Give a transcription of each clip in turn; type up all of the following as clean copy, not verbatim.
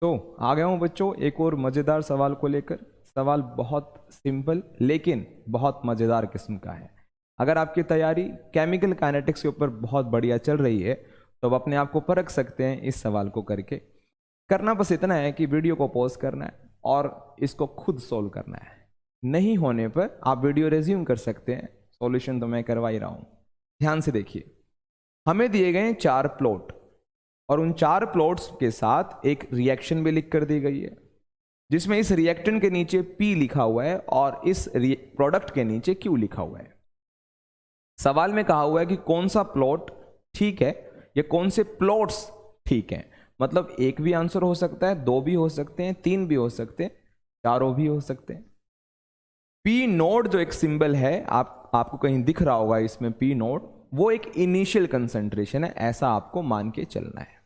तो आ गया हूं बच्चों एक और मज़ेदार सवाल को लेकर। सवाल बहुत सिंपल लेकिन बहुत मज़ेदार किस्म का है। अगर आपकी तैयारी केमिकल काइनेटिक्स के ऊपर बहुत बढ़िया चल रही है तो अब अपने आप को परख सकते हैं इस सवाल को करके। करना बस इतना है कि वीडियो को पॉज करना है और इसको खुद सोल्व करना है। नहीं होने पर आप वीडियो रिज्यूम कर सकते हैं, सॉल्यूशन तो मैं करवा ही रहा हूं। ध्यान से देखिए, हमें दिए गए 4 प्लॉट और उन 4 प्लॉट्स के साथ एक रिएक्शन भी लिख कर दी गई है जिसमें इस रिएक्टेंट के नीचे P लिखा हुआ है और इस प्रोडक्ट के नीचे Q लिखा हुआ है। सवाल में कहा हुआ है कि कौन सा प्लॉट ठीक है या कौन से प्लॉट्स ठीक हैं। मतलब एक भी आंसर हो सकता है, 2 भी हो सकते हैं, 3 भी हो सकते हैं, 4 भी हो सकते हैं। P नोड जो एक सिंबल है आपको कहीं दिख रहा होगा इसमें P नोड, वो एक इनिशियल कंसंट्रेशन है, ऐसा आपको मान के चलना है।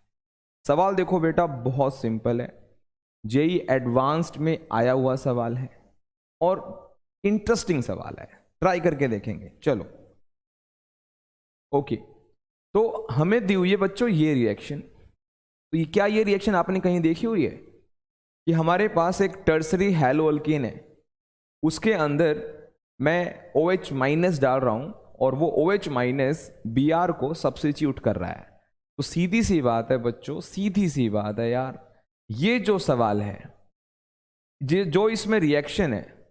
सवाल देखो बेटा, बहुत सिंपल है, जेई एडवांस्ड में आया हुआ सवाल है और इंटरेस्टिंग सवाल है, ट्राई करके देखेंगे। चलो ओके, तो हमें दी हुई है बच्चों ये रिएक्शन। तो ये क्या, ये रिएक्शन आपने कहीं देखी हुई है कि हमारे पास एक टर्सरी हैलो अल्कीन है, उसके अंदर मैं OH माइनस डाल रहा हूं और वो OH माइनस Br को सब्स्टिट्यूट कर रहा है। तो सीधी सी बात है बच्चों, सीधी सी बात है यार, ये जो सवाल है, जो इसमें रिएक्शन है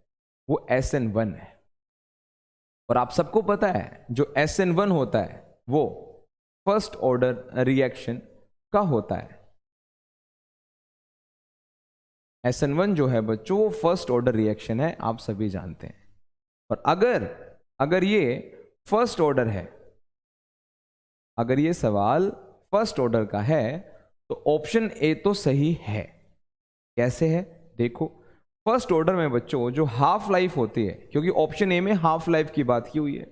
वो SN1 है। और आप सबको पता है जो SN1 होता है वो फर्स्ट ऑर्डर रिएक्शन का होता है। SN1 जो है बच्चों वो फर्स्ट ऑर्डर रिएक्शन है, आप सभी जानते हैं। और अगर ये फर्स्ट ऑर्डर है, अगर ये सवाल फर्स्ट ऑर्डर का है तो ऑप्शन ए तो सही है। कैसे है देखो, फर्स्ट ऑर्डर में बच्चों जो हाफ लाइफ होती है, क्योंकि ऑप्शन ए में हाफ लाइफ की बात की हुई है,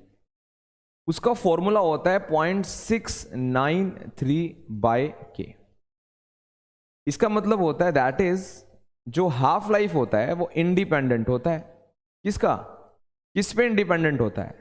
उसका फॉर्मूला होता है 0.693/K। इसका मतलब होता है दैट इज जो हाफ लाइफ होता है वो इंडिपेंडेंट होता है। किसका, किस पे इंडिपेंडेंट होता है?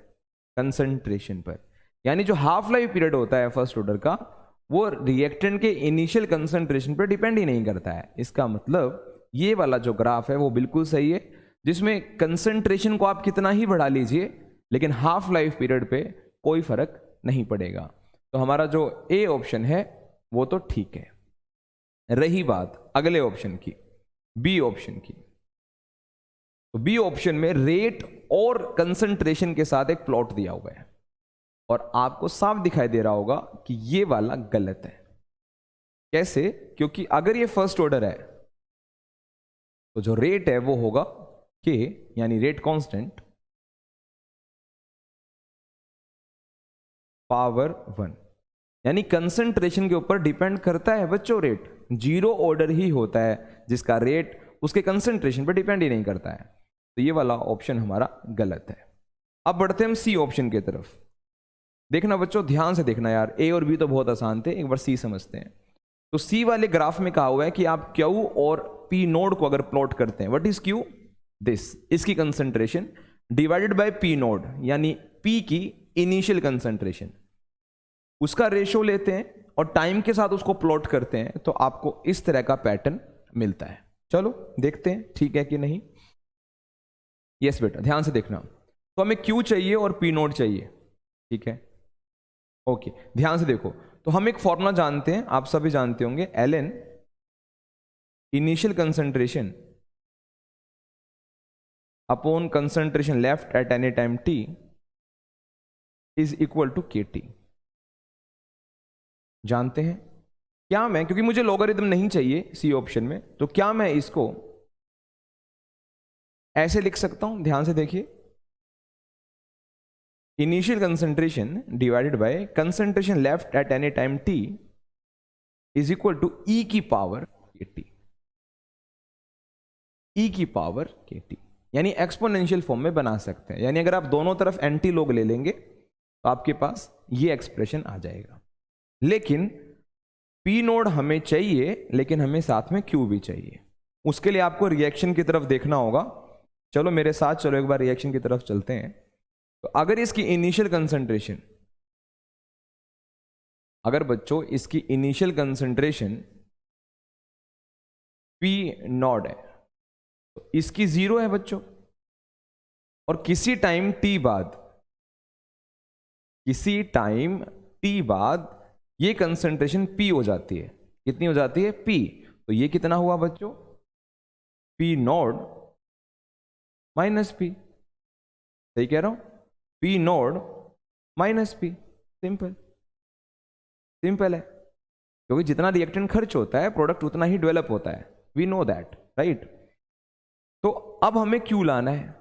कंसंट्रेशन पर। यानी जो हाफ लाइफ पीरियड होता है फर्स्ट ऑर्डर का वो रिएक्टेंट के इनिशियल कंसंट्रेशन पर डिपेंड ही नहीं करता है। इसका मतलब ये वाला जो ग्राफ है वो बिल्कुल सही है, जिसमें कंसंट्रेशन को आप कितना ही बढ़ा लीजिए लेकिन हाफ लाइफ पीरियड पे कोई फर्क नहीं पड़ेगा। तो हमारा जो ए ऑप्शन है वो तो ठीक है। रही बात अगले ऑप्शन की, बी ऑप्शन की, तो बी ऑप्शन में रेट और कंसंट्रेशन के साथ एक प्लॉट दिया हुआ है और आपको साफ दिखाई दे रहा होगा कि ये वाला गलत है। कैसे? क्योंकि अगर ये फर्स्ट ऑर्डर है तो जो रेट है वो होगा K, यानी रेट कांस्टेंट पावर 1, यानी कंसंट्रेशन के ऊपर डिपेंड करता है बच्चों रेट। 0 ऑर्डर ही होता है जिसका रेट उसके कंसंट्रेशन पर डिपेंड ही नहीं करता है। तो ये वाला ऑप्शन हमारा गलत है। अब बढ़ते हैं हम सी ऑप्शन की तरफ। देखना बच्चों, ध्यान से देखना यार, ए और बी तो बहुत आसान थे, एक बार सी समझते हैं। तो सी वाले ग्राफ में कहा हुआ है कि आप क्यू और पी नोड को अगर प्लॉट करते हैं, व्हाट इज क्यू? दिस, इसकी concentration divided by P nought, यानी पी की इनिशियल कंसंट्रेशन, उसका रेशो लेते हैं और टाइम के साथ उसको प्लॉट करते हैं तो आपको इस तरह का पैटर्न मिलता है। चलो देखते हैं ठीक है कि नहीं। यस बेटा, ध्यान से देखना। तो हमें क्यू चाहिए और पी नोड चाहिए, ठीक है ओके। ध्यान से देखो, तो हम एक फॉर्मूला जानते हैं, आप सभी जानते होंगे, ln initial concentration upon concentration left at any time t is equal to KT। जानते हैं क्या मैं, क्योंकि मुझे लॉगरिथम नहीं चाहिए सी ऑप्शन में, तो क्या मैं इसको ऐसे लिख सकता हूं? ध्यान से देखिए, initial concentration divided by concentration left at any time t is equal to e की पावर KT, e की पावर KT, यानी एक्सपोनेंशियल फॉर्म में बना सकते हैं। यानी अगर आप दोनों तरफ एंटी लॉग ले लेंगे तो आपके पास ये एक्सप्रेशन आ जाएगा। लेकिन पी नोड हमें चाहिए लेकिन हमें साथ में क्यू भी चाहिए। उसके लिए आपको रिएक्शन की तरफ देखना होगा। चलो मेरे साथ चलो एक बार रिएक्शन की तरफ चलते हैं। तो अगर इसकी इनिशियल कंसंट्रेशन, अगर बच्चों इसकी इनिशियल कंसंट्रेशन पी नॉट है, तो इसकी 0 है बच्चों, और किसी टाइम टी बाद, किसी टाइम टी बाद ये कंसंट्रेशन पी हो जाती है। कितनी हो जाती है? पी। तो ये कितना हुआ बच्चों? P not minus P. सही कह रहा हूं? P not minus P. Simple, simple है, क्योंकि जितना रिएक्टेंट खर्च होता है प्रोडक्ट उतना ही डेवलप होता है। We know that, right? तो अब हमें क्यू लाना है,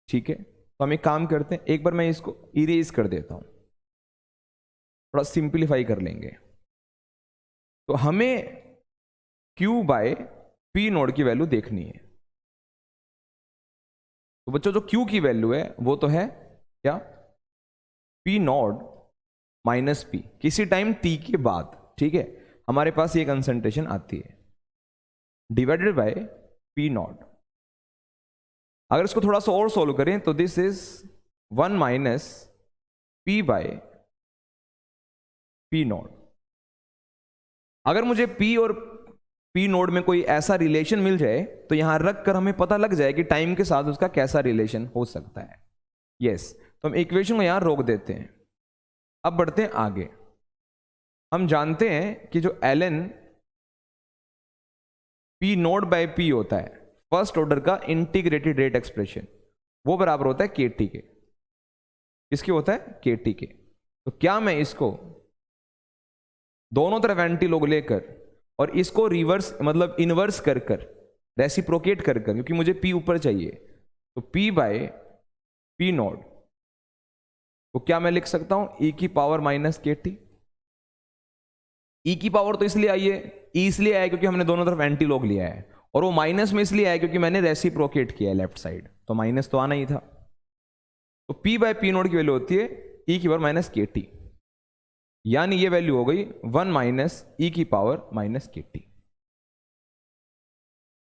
ठीक है? तो हम एक काम करते हैं, एक बार मैं इसको इरेज कर देता हूं, थोड़ा सिंप्लीफाई कर लेंगे। तो हमें Q बाय पी नोड की वैल्यू देखनी है। तो बच्चों जो Q की वैल्यू है वो तो है क्या? पी नोड माइनस पी, किसी टाइम t के बाद, ठीक है? हमारे पास ये कंसंट्रेशन आती है, डिवाइडेड बाय पी नोड। अगर इसको थोड़ा सा और सोल्व करें तो this is 1 minus P by P nought. अगर मुझे P और P नोड में कोई ऐसा रिलेशन मिल जाए तो यहां रख कर हमें पता लग जाए कि टाइम के साथ उसका कैसा रिलेशन हो सकता है। यस, तो हम इक्वेशन को यहां रोक देते हैं। अब बढ़ते हैं आगे। हम जानते हैं कि जो ln P naught by P होता है, फर्स्ट ऑर्डर का इंटीग्रेटेड रेट एक्सप्रेशन, वो बराबर होता है KT के। किसके होता है? KT के। तो क्या मैं इसको दोनों तरफ एंटी लॉग लेकर और इसको रिवर्स मतलब इनवर्स कर कर रेसिप्रोकेट कर कर, क्योंकि मुझे P ऊपर चाहिए, तो P बाय P नोड को क्या मैं लिख सकता हूं? e की पावर माइनस KT। e की पावर तो इसलिए आई है, e इसलिए आया क्योंकि हमने दोनों तरफ एंटी लॉग लिया है, और वो माइनस में इसलिए आया क्योंकि मैंने रेसिप्रोकेट किया है लेफ्ट साइड, तो माइनस तो आना ही था। तो P बाय P नोड की वैल्यू होती है e की पावर माइनस KT, यानी ये वैल्यू हो गई 1 माइनस ई की पावर माइनस KT।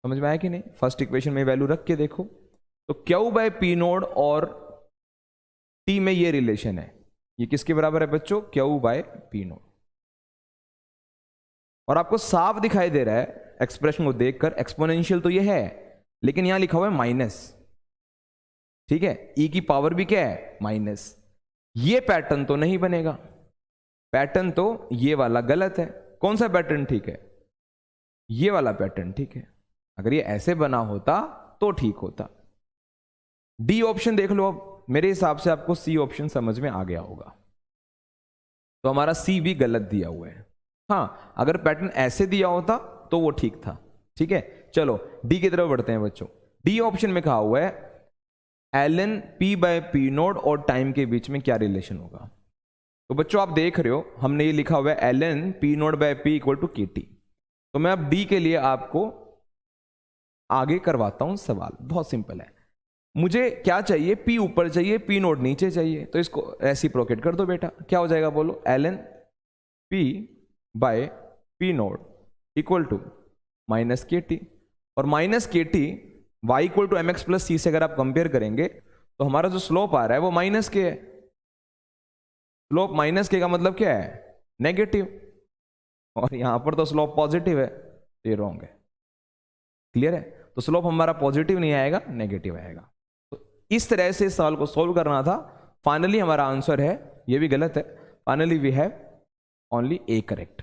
समझ में आया कि नहीं? फर्स्ट इक्वेशन में वैल्यू रख के देखो, तो Q बाय P नोड और T में ये रिलेशन है, ये किसके बराबर है बच्चों? Q by P naught. और आपको साफ दिखाई दे रहा है एक्सप्रेशन को देखकर, एक्सपोनेंशियल तो ये है लेकिन यहां लिखा हुआ है माइनस, ठीक है? e की पावर भी क्या है? माइनस। ये पैटर्न तो नहीं बनेगा, पैटर्न तो ये वाला गलत है। कौन सा पैटर्न ठीक है? ये वाला पैटर्न ठीक है। अगर ये ऐसे बना होता तो ठीक होता। डी ऑप्शन देख लो, अब मेरे हिसाब से आपको सी ऑप्शन समझ में आ गया होगा, तो हमारा सी भी गलत दिया हुआ है। हाँ, अगर पैटर्न ऐसे दिया होता तो वो ठीक था, ठीक है? चलो डी की तरफ बढ़ते हैं बच्चों। डी ऑप्शन में कहा हुआ है ln P by P naught और टाइम के बीच में क्या रिलेशन होगा। तो बच्चों आप देख रहे हो हमने ये लिखा हुआ है ln P naught by P equal to KT। तो मैं अब डी के लिए आपको आगे करवाता हूं सवाल, बहुत सिंपल है। मुझे क्या चाहिए? P ऊपर चाहिए, P नोड नीचे चाहिए, तो इसको रेसिप्रोकेट कर दो बेटा। क्या हो जाएगा बोलो? ln P by P naught equal to minus KT, और minus KT y equal to mx plus c से अगर आप कंपेयर करेंगे तो हमारा जो स्लोप आ रहा है वो माइनस के है। स्लोप माइनस के का मतलब क्या है? नेगेटिव, और यहां पर तो स्लोप पॉजिटिव है, तो ये रॉन्ग है। क्लियर है? तो स्लोप हमारा पॉजिटिव नहीं आएगा, नेगेटिव आएगा। तो इस तरह से इस सवाल को सॉल्व करना था। फाइनली हमारा आंसर है, ये भी गलत है, finally we have only a correct,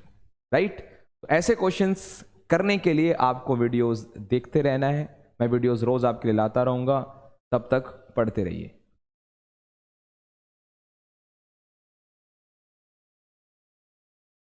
right? तो ऐसे क्वेश्चंस करने के लिए आपको वीडियोस देखते रहना है। मैं वीडियोस रोज आपके लिए लाता रहूंगा, तब तक पढ़ते रहिए।